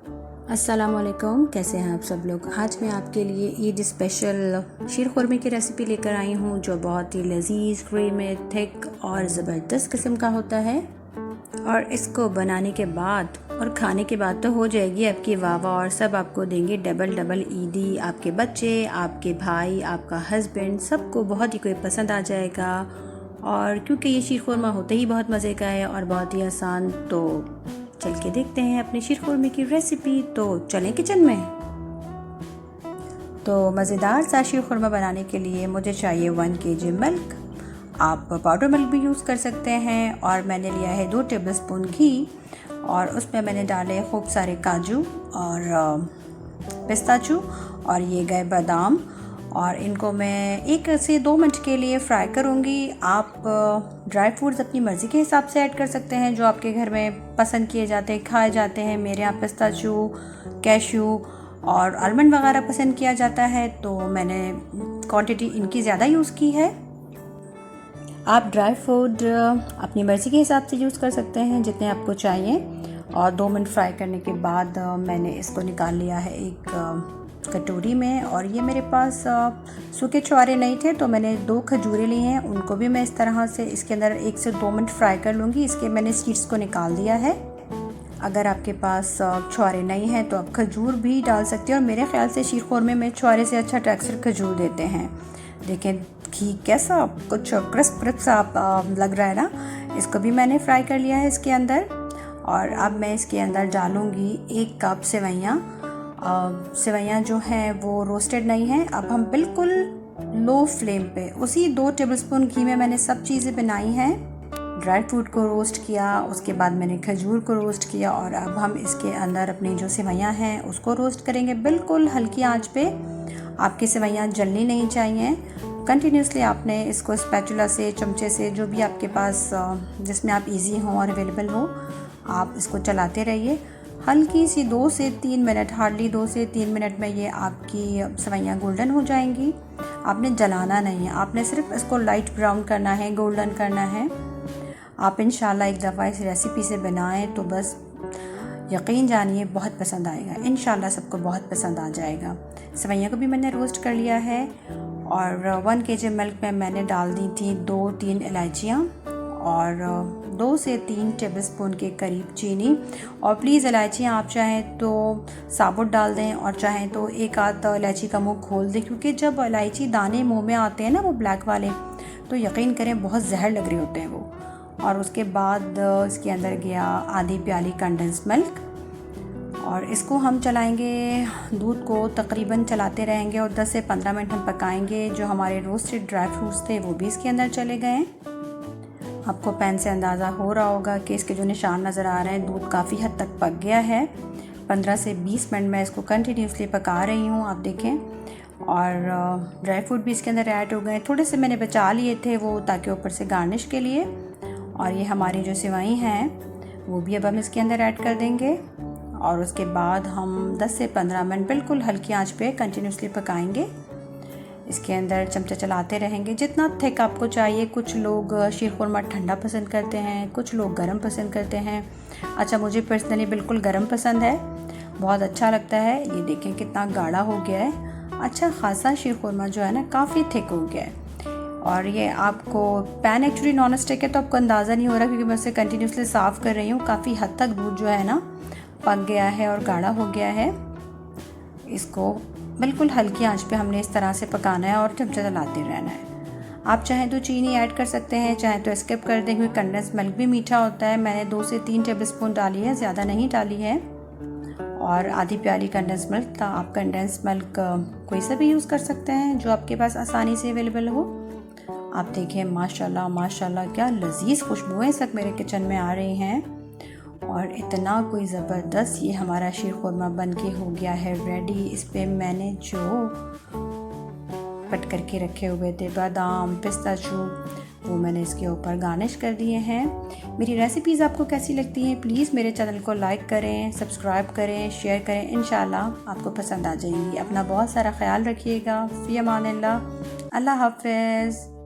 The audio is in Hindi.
अस्सलामुअलैकुम, कैसे हैं आप सब लोग। आज मैं आपके लिए ईद स्पेशल शीर खुरमे की रेसिपी लेकर आई हूँ जो बहुत ही लजीज, क्रीमी, थिक और ज़बरदस्त किस्म का होता है। और इसको बनाने के बाद और खाने के बाद तो हो जाएगी आपकी वाह वाह, और सब आपको देंगे डबल डबल ईदी। आपके बच्चे, आपके भाई, आपका हस्बैंड, सबको बहुत ही कोई पसंद आ जाएगा। और क्योंकि ये शीर खुरमा होते ही बहुत मज़े का है और बहुत ही आसान, तो चल के देखते हैं अपने शीर खुरमे की रेसिपी। तो चलें किचन में। तो मज़ेदार सा शीर खुरमा बनाने के लिए मुझे चाहिए 1 kg मिल्क। आप पाउडर मिल्क भी यूज़ कर सकते हैं। और मैंने लिया है 2 टेबलस्पून घी, और उसमें मैंने डाले खूब सारे काजू और पिस्ताचू, और ये गए बादाम। और इनको मैं 1 से 2 मिनट के लिए फ्राई करूँगी। आप ड्राई फ्रूट्स अपनी मर्ज़ी के हिसाब से ऐड कर सकते हैं जो आपके घर में पसंद किए जाते हैं, खाए जाते हैं। मेरे यहाँ पिस्ताचू, कैश्यू और आलमंड वगैरह पसंद किया जाता है, तो मैंने क्वांटिटी इनकी ज़्यादा यूज़ की है। आप ड्राई फ्रूट अपनी मर्ज़ी के हिसाब से यूज़ कर सकते हैं जितने आपको चाहिए। और 2 मिनट फ्राई करने के बाद मैंने इसको निकाल लिया है एक कटोरी में। और ये मेरे पास सूखे छुहारे नहीं थे, तो मैंने 2 खजूरें ली हैं। उनको भी मैं इस तरह से इसके अंदर 1 से 2 मिनट फ्राई कर लूँगी। इसके मैंने सीड्स को निकाल दिया है। अगर आपके पास छुहारे नहीं हैं तो आप खजूर भी डाल सकते हैं। और मेरे ख्याल से शीर खुरमे में छुहारे से अच्छा टेक्सचर खजूर देते हैं। देखें घी कैसा कुछ क्रिस्प क्रिस्प सा लग रहा है ना। इसको भी मैंने फ्राई कर लिया है इसके अंदर। और अब मैं इसके अंदर डालूँगी 1 कप सेवइयाँ। सेवइयाँ जो हैं वो रोस्टेड नहीं हैं। अब हम बिल्कुल लो फ्लेम पे उसी 2 टेबलस्पून घी में मैंने सब चीज़ें बनाई हैं। ड्राई फ्रूट को रोस्ट किया, उसके बाद मैंने खजूर को रोस्ट किया, और अब हम इसके अंदर अपनी जो सेवइयाँ हैं उसको रोस्ट करेंगे बिल्कुल हल्की आंच पे। आपकी सेवइयाँ जलनी नहीं चाहिए। कंटिन्यूसली आपने इसको स्पैचुला से, चमचे से, जो भी आपके पास जिसमें आप इजी हों और अवेलेबल हो, आप इसको चलाते रहिए। हल्की सी 2 से 3 मिनट, हार्डली 2 से 3 मिनट में ये आपकी सेवइयाँ गोल्डन हो जाएंगी। आपने जलाना नहीं है, आपने सिर्फ इसको लाइट ब्राउन करना है, गोल्डन करना है। आप इंशाल्लाह एक दफ़ा इस रेसिपी से बनाएं तो बस यकीन जानिए बहुत पसंद आएगा। इंशाल्लाह सबको बहुत पसंद आ जाएगा। सेवइयाँ को भी मैंने रोस्ट कर लिया है। और 1 kg मिल्क में मैंने डाल दी थी 2-3 इलायचियाँ और 2 से 3 टेबलस्पून के करीब चीनी। और प्लीज़ इलायचियाँ आप चाहें तो साबुत डाल दें, और चाहें तो एक आध इलायची का मुंह खोल दें, क्योंकि जब इलायची दाने मुंह में आते हैं ना, वो ब्लैक वाले, तो यकीन करें बहुत जहर लग रहे होते हैं वो। और उसके बाद इसके अंदर गया आधी प्याली कंडेंस मिल्क, और इसको हम चलाएंगे, दूध को तकरीबन चलाते रहेंगे और 10 से 15 मिनट हम पकाएंगे। जो हमारे रोस्टेड ड्राई फ्रूट्स थे वो भी इसके अंदर चले गए। आपको पैन से अंदाज़ा हो रहा होगा कि इसके जो निशान नज़र आ रहे हैं, दूध काफ़ी हद तक पक गया है। 15 से 20 मिनट मैं इसको कंटिन्यूसली पका रही हूँ, आप देखें। और ड्राई फ्रूट भी इसके अंदर ऐड हो गए। थोड़े से मैंने बचा लिए थे वो, ताकि ऊपर से गार्निश के लिए। और ये हमारी जो सेवई हैं वो भी अब हम इसके अंदर ऐड कर देंगे। और उसके बाद हम 10 से 15 मिनट बिल्कुल हल्की आंच पे कंटिन्यूसली पकाएंगे। इसके अंदर चमचा चलाते रहेंगे जितना थिक आपको चाहिए। कुछ लोग शीर खुरमा ठंडा पसंद करते हैं, कुछ लोग गरम पसंद करते हैं। अच्छा, मुझे पर्सनली बिल्कुल गरम पसंद है, बहुत अच्छा लगता है। ये देखें कितना गाढ़ा हो गया है। अच्छा खासा शीर खुरमा जो है ना काफ़ी थिक हो गया है। और ये आपको पैन एक्चुअली नॉन स्टिक है, तो आपको अंदाज़ा नहीं हो रहा, क्योंकि मैं उसे कंटिन्यूसली साफ़ कर रही हूँ। काफ़ी हद तक दूध जो है ना पक गया है और गाढ़ा हो गया है। इसको बिल्कुल हल्की आंच पे हमने इस तरह से पकाना है और चमचा चलाते रहना है। आप चाहें तो चीनी ऐड कर सकते हैं, चाहें तो स्किप कर दें, क्योंकि कंडेंस मिल्क भी मीठा होता है। मैंने 2 से 3 टेबलस्पून डाली है, ज़्यादा नहीं डाली है। और आधी प्याली कंडेंस मिल्क था। आप कंडेंस मिल्क कोई सा भी यूज़ कर सकते हैं जो आपके पास आसानी से अवेलेबल हो। आप देखें माशाल्लाह माशाल्लाह क्या लजीज खुशबुएं सब मेरे किचन में आ रही हैं। और इतना कोई ज़बरदस्त ये हमारा शीर खुरमा बन के हो गया है रेडी। इस पर मैंने जो कट करके रखे हुए थे बादाम, पिस्ताचू, वो मैंने इसके ऊपर गार्निश कर दिए हैं। मेरी रेसिपीज़ आपको कैसी लगती हैं, प्लीज़ मेरे चैनल को लाइक करें, सब्सक्राइब करें, शेयर करें। इंशाल्लाह आपको पसंद आ जाएंगी। अपना बहुत सारा ख्याल रखिएगा। फ़ी अमानिल्लाह। अल्लाह हाफ़िज़।